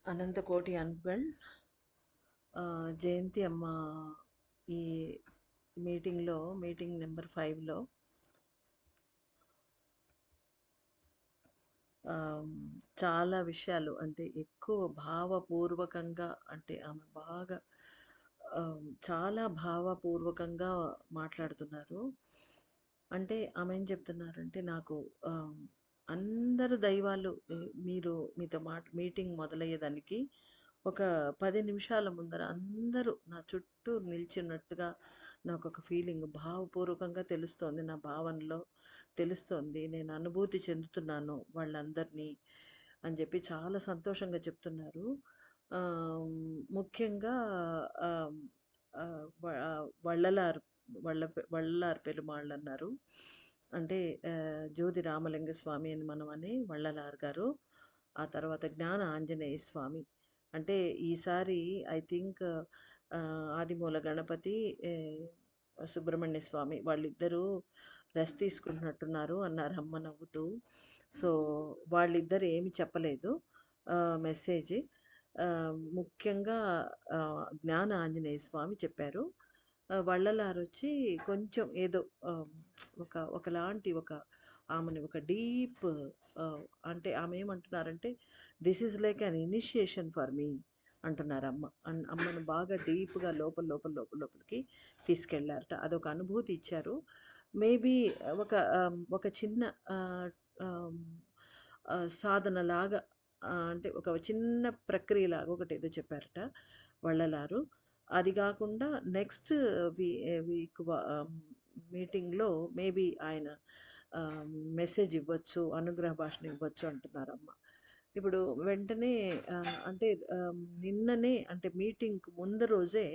అనంతకోటి అంబల్ జయంతి అమ్మ ఈ మీటింగ్ నెంబర్ 5లో చాలా విషయాలు అంటే ఎక్కువ భావపూర్వకంగా అంటే ఆమె బాగా చాలా భావపూర్వకంగా మాట్లాడుతున్నారు. అంటే ఆమె ఏం చెప్తున్నారంటే నాకు ఆహ్, అందరు దైవాలు మీరు మీతో మీటింగ్ మొదలయ్యేదానికి ఒక 10 నిమిషాల ముందర అందరూ నా చుట్టూ నిల్చున్నట్టుగా నాకొక ఫీలింగ్ భావపూర్వకంగా తెలుస్తోంది. నా భావనలో తెలుస్తోంది. నేను అనుభూతి చెందుతున్నాను వాళ్ళందరినీ అని చెప్పి చాలా సంతోషంగా చెప్తున్నారు. ముఖ్యంగా ఆహ్, ఆహ్, వ వள்ளలారు వள்ளలార్ పెరుమాళ్ళన్నారు. అంటే జోధి రామలింగ స్వామి అని మనం అనే వள்ளలార్ గారు. ఆ తర్వాత జ్ఞాన ఆంజనేయ స్వామి. అంటే ఈసారి ఐ థింక్ ఆదిమూల గణపతి, సుబ్రహ్మణ్య స్వామి వాళ్ళిద్దరూ రెస్ట్ తీసుకుంటున్నట్టున్నారు అన్నారు అమ్మ నవ్వుతూ. సో, వాళ్ళిద్దరు ఏమి చెప్పలేదు మెసేజ్. ముఖ్యంగా జ్ఞాన ఆంజనేయ స్వామి చెప్పారు. వள்ளలారొచ్చి కొంచెం ఏదో ఒకలాంటి ఆమెని ఒక డీప్ అంటే ఆమె ఏమంటున్నారంటే, this is like an initiation for me అంటున్నారు అమ్మ. అమ్మను బాగా డీప్‌గా లోపలికి తీసుకెళ్లారట. అదొక అనుభూతి ఇచ్చారు. మేబీ ఒక చిన్న ఆహ్, ఆహ్, సాధనలాగా అంటే ఒక చిన్న ప్రక్రియలాగా ఒకటేదో చెప్పారట వள்ளలారు. అది గాకుండా నెక్స్ట్ వీ వీక్ మీటింగ్‌లో మేబీ ఆయన ఆహ్, మెసేజ్ ఇవ్వచ్చు, అనుగ్రహ భాషణ ఇవ్వచ్చు అంటున్నారమ్మ. ఇప్పుడు వెంటనే అంటే నిన్ననే అంటే మీటింగ్‌కి ముందు రోజే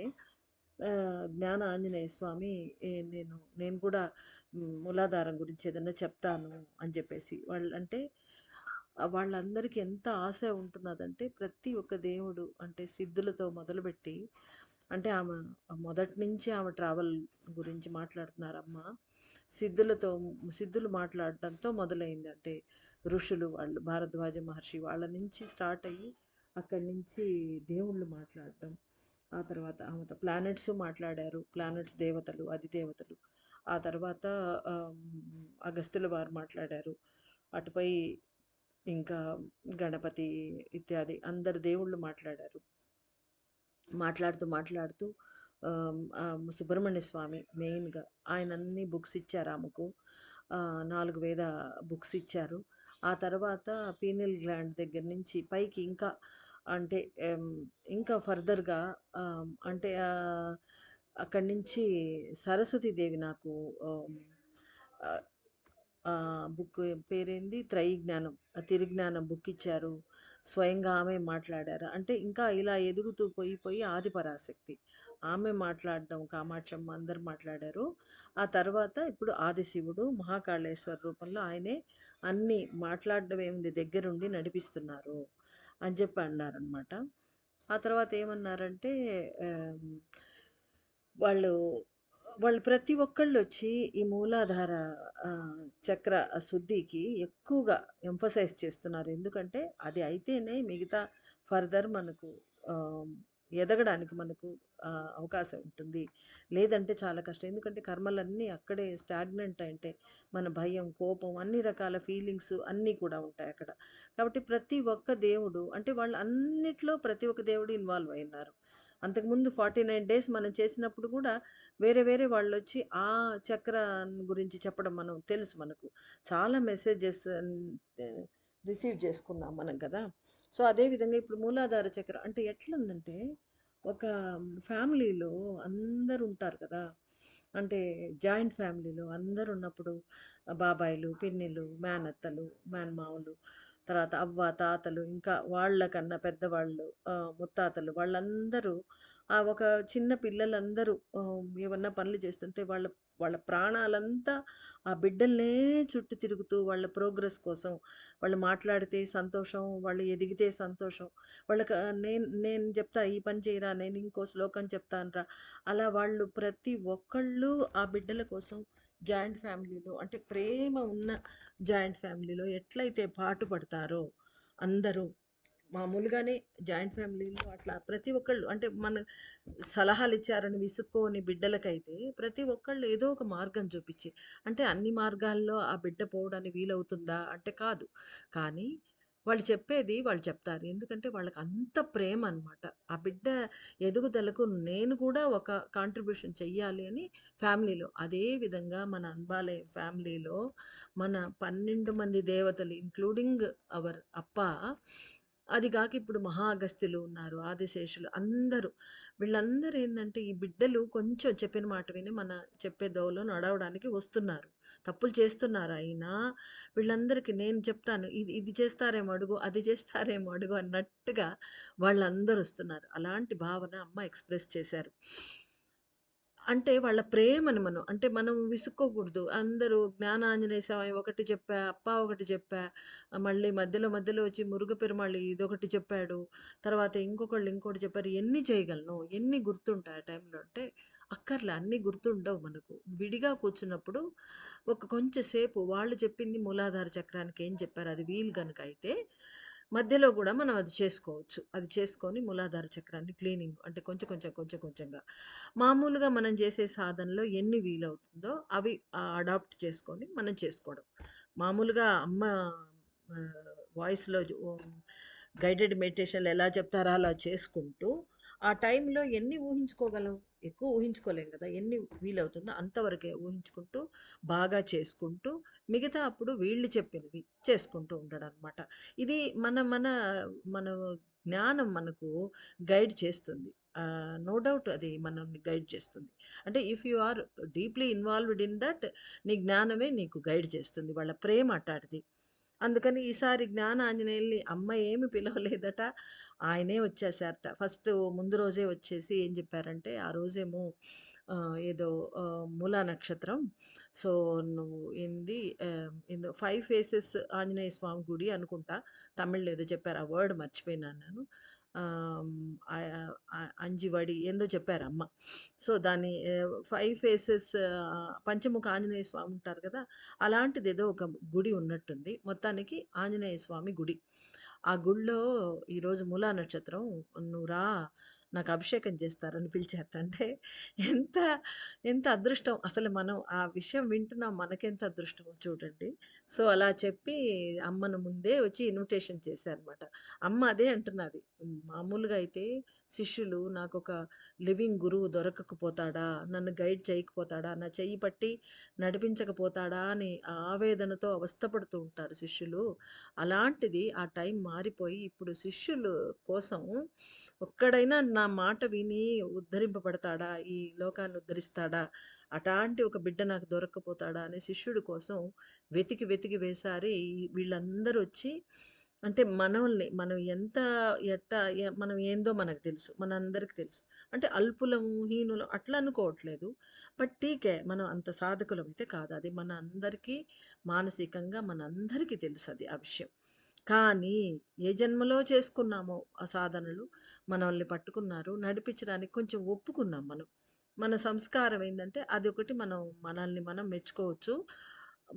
జ్ఞాన ఆంజనేయ స్వామి నేను కూడా మూలాధారం గురించి ఏదన్నా చెప్తాను అని చెప్పేసి వాళ్ళంటే వాళ్ళందరికీ ఎంత ఆశ ఉంటున్నదంటే ప్రతి ఒక్క దేవుడు అంటే సిద్ధులతో మొదలుపెట్టి అంటే ఆమె మొదటి నుంచి ఆమె ట్రావెల్ గురించి మాట్లాడుతున్నారమ్మ. సిద్ధులతో సిద్ధులు మాట్లాడడంతో మొదలైంది. అంటే ఋషులు వాళ్ళు భారద్వాజ మహర్షి వాళ్ళ నుంచి స్టార్ట్ అయ్యి అక్కడి నుంచి దేవుళ్ళు మాట్లాడడం. ఆ తర్వాత ఆమెతో ప్లానెట్స్ మాట్లాడారు. ప్లానెట్స్ దేవతలు, అధిదేవతలు. ఆ తర్వాత అగస్త్యుల వారు మాట్లాడారు. అటుపై ఇంకా గణపతి ఇత్యాది అందరు దేవుళ్ళు మాట్లాడారు. మాట్లాడుతూ సుబ్రహ్మణ్య స్వామి మెయిన్‌గా ఆయన అన్ని బుక్స్ ఇచ్చారు ఆమెకు. 4 వేద బుక్స్ ఇచ్చారు. ఆ తర్వాత పీనియల్ గ్లాండ్ దగ్గర నుంచి పైకి ఇంకా అంటే ఇంకా ఫర్దర్‌గా అంటే అక్కడి నుంచి సరస్వతి దేవి నాకు ఆహ్, ఆహ్, బుక్ పేరేంది? త్రైజ్ఞానం. తిరుజ్ఞానం బుక్ ఇచ్చారు. స్వయంగా ఆమె మాట్లాడారు. అంటే ఇంకా ఇలా ఎదుగుతూ పోయి ఆది పరాశక్తి. ఆమె మాట్లాడడం కామాక్షమ్మ అందరూ మాట్లాడారు. ఆ తర్వాత ఇప్పుడు ఆదిశివుడు మహాకాళేశ్వర రూపంలో ఆయనే అన్నీ మాట్లాడడం ఏముంది దగ్గరుండి నడిపిస్తున్నారు అని చెప్పి అన్నారనమాట. ఆ తర్వాత ఏమన్నారంటే ఆహ్, వాళ్ళు వాళ్ళు ప్రతి ఒక్కళ్ళొచ్చి ఈ మూలాధార చక్ర శుద్ధికి ఎక్కువగా ఎంఫసైజ్ చేస్తున్నారు. ఎందుకంటే అది అయితేనే మిగతా ఫర్దర్ మనకు ఆహ్, ఎదగడానికి మనకు అవకాశం ఉంటుంది. లేదంటే చాలా కష్టం. ఎందుకంటే కర్మలన్నీ అక్కడే స్టాగ్నెంట్ అంటే మన భయం, కోపం అన్ని రకాల ఫీలింగ్స్ అన్నీ కూడా ఉంటాయక్కడ. కాబట్టి ప్రతి ఒక్క దేవుడు అంటే వాళ్ళు అన్నిట్లో ప్రతి ఒక్క దేవుడు ఇన్వాల్వ్ అయిన్నారు. అంతకుముందు 49 డేస్ మనం చేసినప్పుడు కూడా వేరే వాళ్ళొచ్చి ఆ చక్రం గురించి చెప్పడం మనం తెలుసు మనకు. చాలా మెసేజెస్ రిసీవ్ చేసుకున్నాం మనం కదా! సో, అదే విధంగా ఇప్పుడు మూలాధార చక్రం అంటే ఎట్లుందంటే, ఒక ఫ్యామిలీలో అందరుంటారు కదా! అంటే జాయింట్ ఫ్యామిలీలో అందరున్నప్పుడు బాబాయిలు, పిన్నిలు, మేనత్తలు, మేనమామలు, తర్వాత అవ్వ, తాతలు ఇంకా వాళ్ళకన్నా పెద్దవాళ్ళు ముత్తాతలు వాళ్ళందరూ ఒక చిన్న పిల్లలందరూ ఏమన్నా పనులు చేస్తుంటే వాళ్ళ వాళ్ళ ప్రాణాలంతా ఆ బిడ్డలనే చుట్టూ తిరుగుతూ వాళ్ళ ప్రోగ్రెస్ కోసం వాళ్ళు మాట్లాడితే సంతోషం, వాళ్ళు ఎదిగితే సంతోషం. వాళ్ళకి నేను చెప్తా ఈ పని చేయరా, నేను ఇంకో శ్లోకం చెప్తానురా. అలా వాళ్ళు ప్రతి ఒక్కళ్ళు ఆ బిడ్డల కోసం జాయింట్ ఫ్యామిలీలో అంటే ప్రేమ ఉన్న జాయింట్ ఫ్యామిలీలో ఎట్లయితే పాటుపడతారో అందరూ మామూలుగానే జాయింట్ ఫ్యామిలీలో అట్లా ప్రతి ఒక్కళ్ళు అంటే మన సలహాలు ఇచ్చారని విసుక్కోని బిడ్డలకైతే ప్రతి ఒక్కళ్ళు ఏదో ఒక మార్గం చూపించి అంటే అన్ని మార్గాల్లో ఆ బిడ్డ పోవడానికి వీలవుతుందా అంటే కాదు. కానీ వాళ్ళు చెప్పేది వాళ్ళు చెప్తారు. ఎందుకంటే వాళ్ళకి అంత ప్రేమ అన్నమాట. ఆ బిడ్డ ఎదుగుదలకు నేను కూడా ఒక కాంట్రిబ్యూషన్ చెయ్యాలి అని ఫ్యామిలీలో. అదే విధంగా మన అన్బాలయం ఫ్యామిలీలో మన 12 మంది దేవతలు ఇంక్లూడింగ్ అవర్ అప్ప, అది గాక ఇప్పుడు మహా అగస్త్యులు ఉన్నారు, ఆదిశేషులు అందరూ. వీళ్ళందరూ ఏందంటే ఈ బిడ్డలు కొంచెం చెప్పిన మాట విని మన చెప్పే దోవలో నడవడానికి వస్తున్నారు. తప్పులు చేస్తున్నారు అయినా వీళ్ళందరికీ నేను చెప్తాను. ఇది ఇది చేస్తారేమో అడుగు, అది చేస్తారేమో అడుగు అన్నట్టుగా వాళ్ళందరూ వస్తున్నారు. అలాంటి భావన అమ్మ ఎక్స్‌ప్రెస్ చేశారు. అంటే వాళ్ళ ప్రేమని మనం విసుక్కోకూడదు. అందరూ జ్ఞానాంజనేయ స్వామి ఒకటి చెప్పా, అప్పా ఒకటి చెప్పా, మళ్ళీ మధ్యలో మధ్యలో వచ్చి మురుగ పెరుమాళ్ ఇదొకటి చెప్పాడు. తర్వాత ఇంకొకళ్ళు ఇంకోటి చెప్పారు. ఎన్ని చేయగలను? ఎన్ని గుర్తుంటాయి ఆ టైంలో అంటే, అక్కర్లే అన్నీ గుర్తుండవు మనకు. విడిగా కూర్చున్నప్పుడు ఒక కొంచెం సేపు వాళ్ళు చెప్పింది మూలాధార చక్రానికి ఏం చెప్పారు అది వీలు గనుక అయితే, మధ్యలో గూడా మనం అది చేసుకోవచ్చు. అది చేసుకొని మూలాధార చక్రాన్ని క్లీనింగ్ అంటే కొంచెం కొంచెం, కొంచెం కొంచెంగా మామూలుగా మనం చేసే సాధనలో ఎన్ని వీలవుతుందో అవి అడాప్ట్ చేసుకొని మనం చేసుకోవడం. మామూలుగా అమ్మ వాయిస్‌లో గైడెడ్ మెడిటేషన్‌లు ఎలా చెప్తారో అలా చేసుకుంటూ, ఆ టైంలో ఎన్ని ఊహించుకోగలం? ఎక్కువ ఊహించుకోలేం గదా! ఎన్ని వీలవుతుందో అంతవరకే ఊహించుకుంటూ, బాగా చేసుకుంటూ, మిగతా అప్పుడు వీళ్ళు చెప్పినవి చేసుకుంటూ ఉండడనమాట. ఇది మన మన మన జ్ఞానం మనకు గైడ్ చేస్తుంది. నో డౌట్ అది మనల్ని గైడ్ చేస్తుంది. అంటే if you are deeply involved in that నీ జ్ఞానమే నీకు గైడ్ చేస్తుంది. వాళ్ళ ప్రేమ అట్టాటిది. అందుకని ఈసారి జ్ఞాన ఆంజనేయుల్ని అమ్మ ఏమి పిలవలేదట. ఆయనే వచ్చేసారట. ఫస్ట్ ముందు రోజే వచ్చేసి ఏం చెప్పారంటే, ఆ రోజేమో ఏదో మూలా నక్షత్రం. సో, నువ్వు ఏంది ఏందో 5 ఫేసెస్ ఆంజనేయ స్వామి గుడి అనుకుంటా. తమిళ్‌లో ఏదో చెప్పారు. ఆ వర్డ్ మర్చిపోయినాను నేను. ఆహ్, అంజివడి ఏందో చెప్పారమ్మ. సో, దాన్ని 5 ఫేసెస్ పంచముఖ ఆంజనేయ స్వామి ఉంటారు కదా! అలాంటిదేదో ఒక గుడి ఉన్నట్టుంది. మొత్తానికి ఆంజనేయ స్వామి గుడి. ఆ గుడిలో ఈరోజు మూలా నక్షత్రం "నువ్వు రా, నాకు అభిషేకం చేస్తారని" పిలిచారట. అంటే ఎంత, ఎంత అదృష్టం. అసలు మనం ఆ విషయం వింటున్నాం. మనకెంత అదృష్టమో చూడండి. సో, అలా చెప్పి అమ్మను ముందే వచ్చి ఇన్విటేషన్ చేశారనమాట. అమ్మ అదే అంటున్నది. మామూలుగా అయితే శిష్యులు నాకొక లివింగ్ గురువు దొరకకపోతాడా? నన్ను గైడ్ చేయకపోతాడా? నా చెయ్యి పట్టి నడిపించకపోతాడా? అని ఆవేదనతో అవస్థపడుతూ ఉంటారు శిష్యులు. అలాంటిది ఆ టైం మారిపోయి ఇప్పుడు శిష్యులు కోసం ఒక్కడైనా నా మాట విని ఉద్ధరింపబడతాడా? ఈ లోకాన్ని ఉద్ధరిస్తాడా? అటాంటి ఒక బిడ్డ నాకు దొరక్కపోతాడా? అనే శిష్యుడి కోసం వెతికి వెతికి వేసారి వీళ్ళందరూ వచ్చి అంటే మనోల్ని మనం ఎంత ఎట్టా మనం ఏందో మనకు తెలుసు. మనందరికి తెలుసు. అంటే అల్పులము, హీనులం అట్లా అనుకోవట్లేదు. బట్ ఠీకే మనం అంత సాధకులమైతే కాదు. అది మన అందరికీ మానసికంగా మనందరికీ తెలుసది ఆ విషయం. కానీ ఏ జన్మలో చేసుకున్నామో ఆ సాధనలు మనల్ని పట్టుకున్నారు. నడిపించడానికి కొంచెం ఒప్పుకున్నాం మనం. మన సంస్కారం ఏందంటే అదొకటి మనల్ని మనం మెచ్చుకోవచ్చు.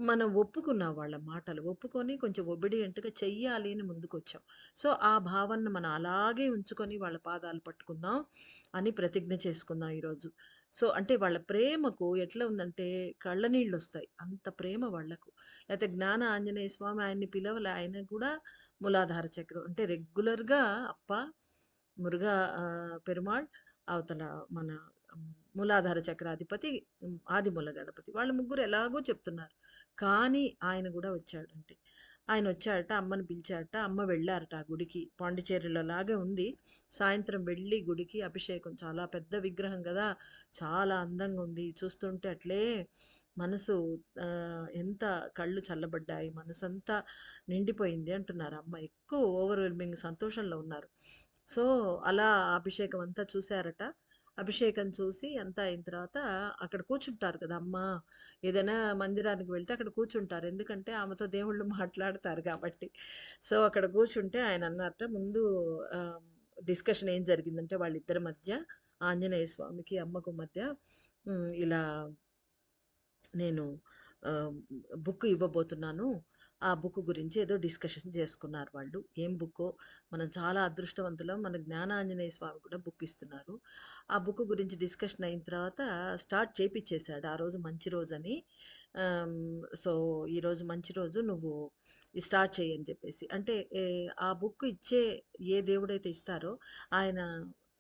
మనం ఒప్పుకున్నాం వాళ్ళ మాటలు. ఒప్పుకొని కొంచెం ఒబిడియంట్‌గా చెయ్యాలి అని ముందుకొచ్చాం. సో, ఆ భావనను మనం అలాగే ఉంచుకొని వాళ్ళ పాదాలు పట్టుకుందాం అని ప్రతిజ్ఞ చేసుకుందాం ఈరోజు. సో, అంటే వాళ్ళ ప్రేమకు ఎట్లా ఉందంటే కళ్ళ నీళ్ళొస్తాయి. అంత ప్రేమ వాళ్ళకు. లేతే జ్ఞాన ఆంజనేయ స్వామి ఆయన్ని పిలవలే. ఆయన కూడా మూలాధార చక్రం. అంటే రెగ్యులర్‌గా అప్ప, మురుగా పెరుమాళ్, అవతల మన మూలాధార చక్రాధిపతి, ఆదిమూల గణపతి. వాళ్ళు ముగ్గురు ఎలాగో చెప్తున్నారు. కానీ ఆయన గూడా వచ్చాడంటే. ఆయనొచ్చాడట, అమ్మని పిలిచాడట. అమ్మ వెళ్ళారట ఆ గుడికి. పాండిచ్చేరిలో లాగే ఉంది. సాయంత్రం వెళ్ళి గుడికి అభిషేకం చాలా పెద్ద విగ్రహం గదా! చాలా అందంగా ఉంది. చూస్తుంటే అట్లే మనసు ఎంత కళ్ళు చల్లబడ్డాయి. మనసంతా నిండిపోయింది అంటున్నారు అమ్మ. ఎక్కువ ఓవర్‌వెల్మింగ్ సంతోషంలో ఉన్నారు. సో, అలా అభిషేకం అంతా చూసారట. అభిషేకం చూసి అంతా అయిన తర్వాత అక్కడ కూర్చుంటారు కదా! అమ్మ ఏదైనా మందిరానికి వెళ్తే అక్కడ కూర్చుంటారు. ఎందుకంటే ఆమెతో దేవుళ్ళు మాట్లాడతారు కాబట్టి. సో, అక్కడ కూర్చుంటే ఆయన అన్నారట ముందు ఆహ్, డిస్కషన్ ఏం జరిగిందంటే వాళ్ళిద్దరి మధ్య ఆంజనేయ స్వామికి, అమ్మకు మధ్య ఇలా నేను ఆహ్, బుక్ ఇవ్వబోతున్నాను. ఆ బుక్ గురించి ఏదో డిస్కషన్ చేసుకున్నారు వాళ్ళు. ఏం బుక్కో మనం చాలా అదృష్టవంతులం. మన జ్ఞానాంజనేయ స్వామి కూడా బుక్ ఇస్తున్నారు. ఆ బుక్ గురించి డిస్కషన్ అయిన తర్వాత స్టార్ట్ చేపిచ్చేసాడు. ఆ రోజు మంచి రోజని. సో, ఈరోజు మంచి రోజు నువ్వు ఇది స్టార్ట్ చెయ్యి అని చెప్పేసి. అంటే ఆ బుక్ ఇచ్చే ఏ దేవుడైతే ఇస్తారో ఆయన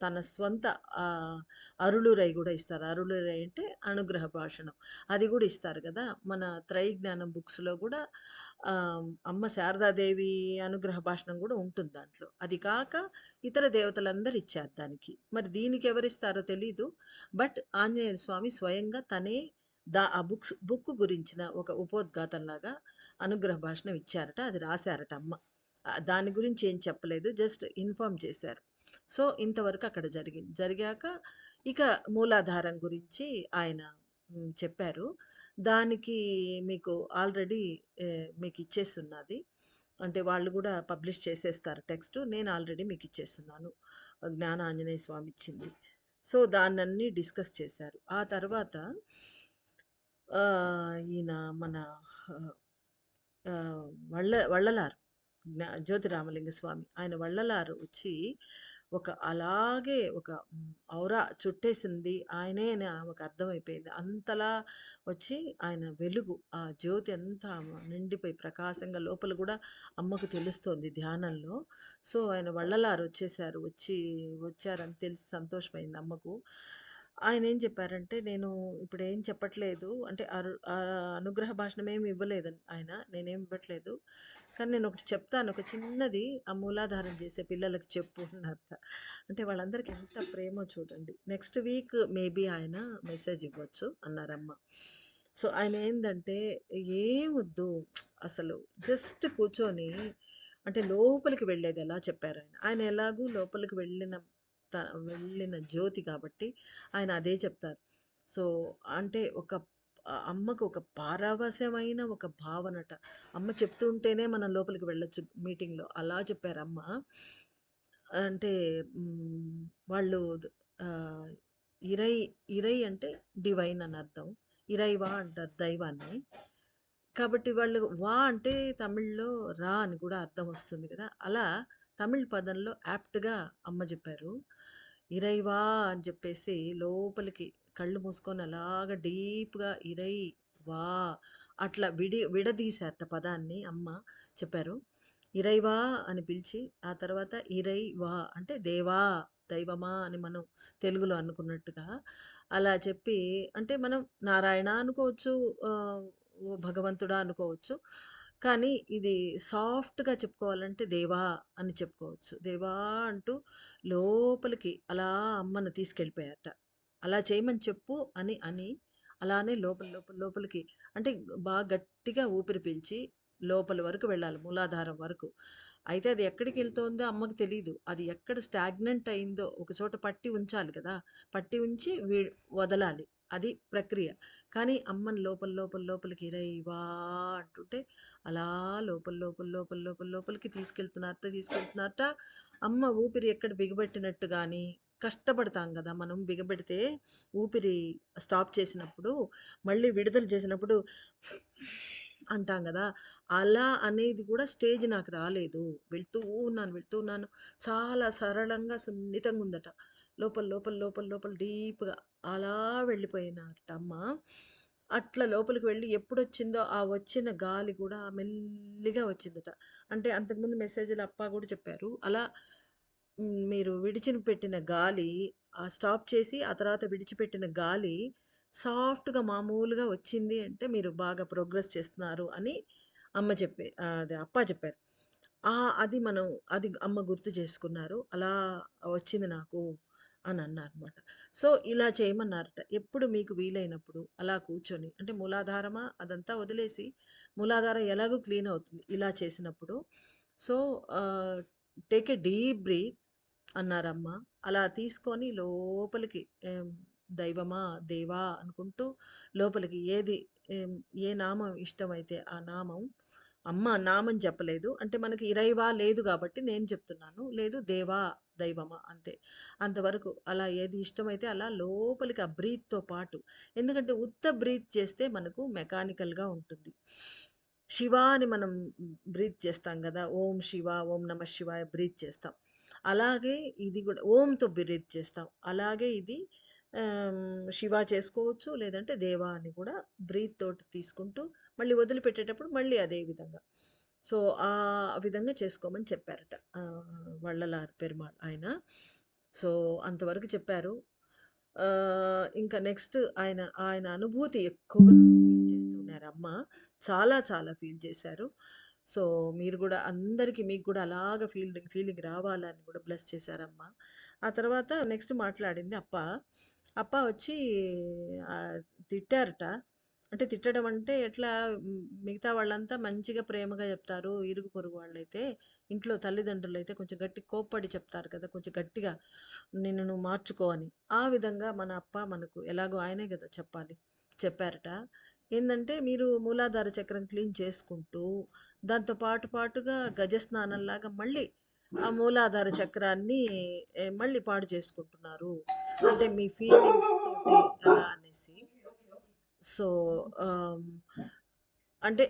తన స్వంత ఆహ్, అరుళురై గూడా ఇస్తారు. అరుళురై అంటే అనుగ్రహ భాషణం. అది గూడా ఇస్తారు గదా! మన త్రైజ్ఞానం బుక్స్‌లో గూడా అమ్మ శారదాదేవి అనుగ్రహ భాషణం గూడా ఉంటుంది దాంట్లో. అది కాక ఇతర దేవతలందరూ ఇచ్చారు దానికి. మరి దీనికి ఎవరిస్తారో తెలీదు. బట్ ఆంజనేయ స్వామి స్వయంగా తనే ఆ బుక్ గురించిన ఒక ఉపోద్ఘాతంలాగా అనుగ్రహ భాషణం ఇచ్చారట. అది రాసారట అమ్మ. దాని గురించి ఏం చెప్పలేదు. జస్ట్ ఇన్ఫార్మ్ చేశారు. సో, ఇంతవరకు అక్కడ జరిగింది. జరిగాక ఇక మూలాధారం గురించి ఆయన చెప్పారు. దానికి మీకు ఆల్రెడీ మీకిచ్చేసున్నది. అంటే వాళ్ళు గూడా పబ్లిష్ చేసేస్తారు టెక్స్ట్. నేను ఆల్రెడీ మీకిచ్చేస్తున్నాను. జ్ఞాన ఆంజనేయ స్వామి ఇచ్చింది. సో, దాన్నన్నీ డిస్కస్ చేశారు. ఆ తర్వాత ఈయన మన ఆహ్, వள்ளలారు జ్యోతిరామలింగ స్వామి. ఆయన వள்ளలారు వచ్చి అలాగే ఔరా చుట్టేసింది ఆయనే అని ఆమెకు అర్థమైపోయింది. అంతలా వచ్చి ఆయన వెలుగు, ఆ జ్యోతి అంతా నిండిపోయి ప్రకాశంగా లోపల గూడా అమ్మకు తెలుస్తోంది ధ్యానంలో. సో, ఆయన వள்ளలారు వచ్చేసారు. వచ్చారని తెలిసి సంతోషమైంది అమ్మకు. ఆయనేం చెప్పారంటే, "నేను ఇప్పుడేం చెప్పట్లేదు. అంటే అనుగ్రహ భాషణమేమి ఇవ్వలేదు ఆయన. నేనేమి ఇవ్వట్లేదు. కానీ నేనొకటి చెప్తాను. ఒక చిన్నది ఆ మూలాధారం చేసే పిల్లలకి చెప్పు" అన్నారట. అంటే వాళ్ళందరికి ఎంత ప్రేమో చూడండి. నెక్స్ట్ వీక్ మేబీ ఆయన మెసేజ్ ఇవ్వచ్చు అన్నారమ్మ. సో, ఆయనేందంటే ఏమొద్దు అసలు జస్ట్ కూర్చొని అంటే లోపలికి వెళ్ళేదెలా చెప్పారాయన. ఆయన ఎలాగూ లోపలికి త వెళ్ళిన జ్యోతి కాబట్టి ఆయన అదే చెప్తారు. సో, అంటే అమ్మకు ఒక పారవశ్యమైన ఒక భావనట. అమ్మ చెప్తూ ఉంటేనే మనం లోపలికి వెళ్ళొచ్చు మీటింగ్‌లో. అలా చెప్పారమ్మ. అంటే వాళ్ళు ఆహ్, ఇరై ఇరై అంటే డివైన్ అని అర్థం. ఇరైవా అంటారు దైవాన్ని. కాబట్టి వాళ్ళు అంటే తమిళ్‌లో రా అని కూడా అర్థం వస్తుంది కదా! అలా తమిళ్ పదంలో యాప్ట్‌గా అమ్మ జెప్పారు. ఇరైవా అని చెప్పేసి లోపలికి కళ్ళు మూసుకొని అలాగా డీప్‌గా ఇరై వా అట్లా విడదీశారట పదాన్ని అమ్మ చెప్పారు. ఇరైవా అని పిలిచి, ఆ తర్వాత ఇరైవా అంటే దేవా, దైవమా అని మనం తెలుగులో అనుకున్నట్టుగా అలా చెప్పి అంటే మనం నారాయణ అనుకోవచ్చు, ఓ భగవంతుడా అనుకోవచ్చు. కానీ ఇది సాఫ్ట్‌గా చెప్పుకోవాలంటే దేవా అని చెప్పుకోవచ్చు. దేవా అంటూ లోపలికి అలా అమ్మను తీసుకెళ్ళిపోయారట. అలా చేయమని చెప్పు అని అలానే లోపలికి అంటే బాగా గట్టిగా ఊపిరి పీల్చి లోపలి వరకు వెళ్ళాలి మూలాధారం వరకు. అయితే అది ఎక్కడికెళ్తోందో అమ్మకు తెలీదు. అది ఎక్కడ స్టాగ్నెంట్ అయిందో ఒక చోట పట్టి ఉంచాలి కదా! పట్టి ఉంచి వదలాలి. అది ప్రక్రియ. కానీ అమ్మని లోపలికి ఇరైవా అంటుంటే అలా లోపలికి తీసుకెళ్తున్నారట. అమ్మ ఊపిరి ఎక్కడ బిగబెట్టినట్టు గాని, కష్టపడతాం గదా! మనం బిగబెడితే ఊపిరి స్టాప్ చేసినప్పుడు, మళ్ళీ విడుదల చేసినప్పుడు అంటాం గదా! అలా అనేది కూడా స్టేజ్ నాకు రాలేదు. వెళ్తూ ఉన్నాను. చాలా సరళంగా సున్నితంగుందట. లోపల డీప్‌గా అలా వెళ్ళిపోయినారట అమ్మ. అట్లా లోపలికి వెళ్ళి ఎప్పుడొచ్చిందో, ఆ వచ్చిన గాలి గూడా మెల్లిగా వచ్చిందట. అంటే అంతకుముందు మెసేజ్‌లో అప్ప గూడా చెప్పారు. అలా మీరు పెట్టిన గాలి స్టాప్ చేసి, ఆ తర్వాత విడిచిపెట్టిన గాలి సాఫ్ట్‌గా మామూలుగా వచ్చింది అంటే, మీరు బాగా ప్రోగ్రెస్ చేస్తున్నారు అని అదే అప్ప చెప్పారు. అది అది అమ్మ గుర్తు చేసుకున్నారు. అలా వచ్చింది నాకు అని అన్నారన్నమాట. సో, ఇలా చేయమన్నారట. ఎప్పుడు మీకు వీలైనప్పుడు అలా కూర్చొని అంటే మూలాధారమా అదంతా వదిలేసి, మూలాధారం ఎలాగో క్లీన్ అవుతుంది ఇలా చేసినప్పుడు. సో, ఆహ్, టేక్ ఎ డీప్ బ్రీత్ అన్నారమ్మ. అలా తీసుకొని లోపలికి దైవమా, దేవా అనుకుంటూ లోపలికి ఏం ఏ నామం ఇష్టమైతే ఆ నామం అమ్మ నామం చెప్పలేదు. అంటే మనకి ఇరైవా లేదు గాబట్టి నేను చెప్తున్నాను. లేదు దేవా, దైవమా అంతే. అంతవరకు అలా ఏది ఇష్టమైతే అలా లోపలికి ఆ బ్రీత్‌తో పాటు. ఎందుకంటే ఉత్త బ్రీత్ చేస్తే మనకు మెకానికల్‌గా ఉంటుంది. శివ అని మనం బ్రీత్ చేస్తాం గదా! ఓం శివ, ఓం నమః శివాయ బ్రీత్ చేస్తాం. అలాగే ఇది గూడా ఓంతో బ్రీత్ చేస్తాం. అలాగే ఇది శివ చేసుకోవచ్చు. లేదంటే దేవ అని కూడా బ్రీత్ తోటి తీసుకుంటూ మళ్ళీ వదిలిపెట్టేటప్పుడు మళ్ళీ అదే విధంగా. సో, ఆ విధంగా చేసుకోమని చెప్పారట. వள்ளలార్ పెరుమాళ్ ఆయన. సో, అంతవరకు చెప్పారు. ఇంకా నెక్స్ట్ ఆయన ఆయన అనుభూతి ఎక్కువగా ఫీల్ చేస్తున్నారమ్మ. చాలా చాలా ఫీల్ చేశారు. సో, మీరు గూడా అందరికి మీకు గూడా అలాగా ఫీలింగ్ రావాలని గూడా బ్లెస్ చేశారమ్మ. ఆ తర్వాత నెక్స్ట్ మాట్లాడింది అప్ప. అప్ప వచ్చి ఆహ్, తిట్టారట. అంటే తిట్టడం అంటే ఎట్లా మిగతా వాళ్ళంతా మంచిగా ప్రేమగా చెప్తారు. ఇరుగు పొరుగు వాళ్ళైతే, ఇంట్లో తల్లిదండ్రులైతే కొంచెం గట్టి కోప్పడి చెప్తారు కదా! కొంచెం గట్టిగా నిన్ను నువ్వు మార్చుకో అని. ఆ విధంగా మన అప్ప మనకు ఎలాగో ఆయనే గదా చెప్పాలి. చెప్పారట. ఏందంటే మీరు మూలాధార చక్రం క్లీన్ చేసుకుంటూ, దాంతో పాటుగా గజస్నానంలాగా మళ్ళీ ఆ మూలాధార చక్రాన్ని మళ్ళీ పాడు చేసుకుంటున్నారు. అంటే మీ ఫీలింగ్స్ తోటి అలా అనేసి. సో, ఆహ్, అంటే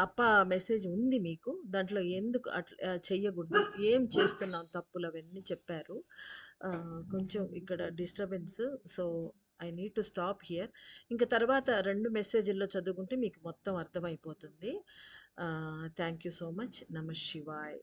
అప్ప మెసేజ్ ఉంది మీకు. దాంట్లో ఎందుకు అట్లా చెయ్యగూడదు. ఏం చేస్తున్నాం తప్పులవన్నీ చెప్పారు. కొంచెం ఇక్కడ disturbance. So, I need to stop here. ఇంక తర్వాత 2 మెసేజుల్లో చదువుకుంటే మీకు మొత్తం అర్థమైపోతుంది. Thank you so much. నమః శివాయ.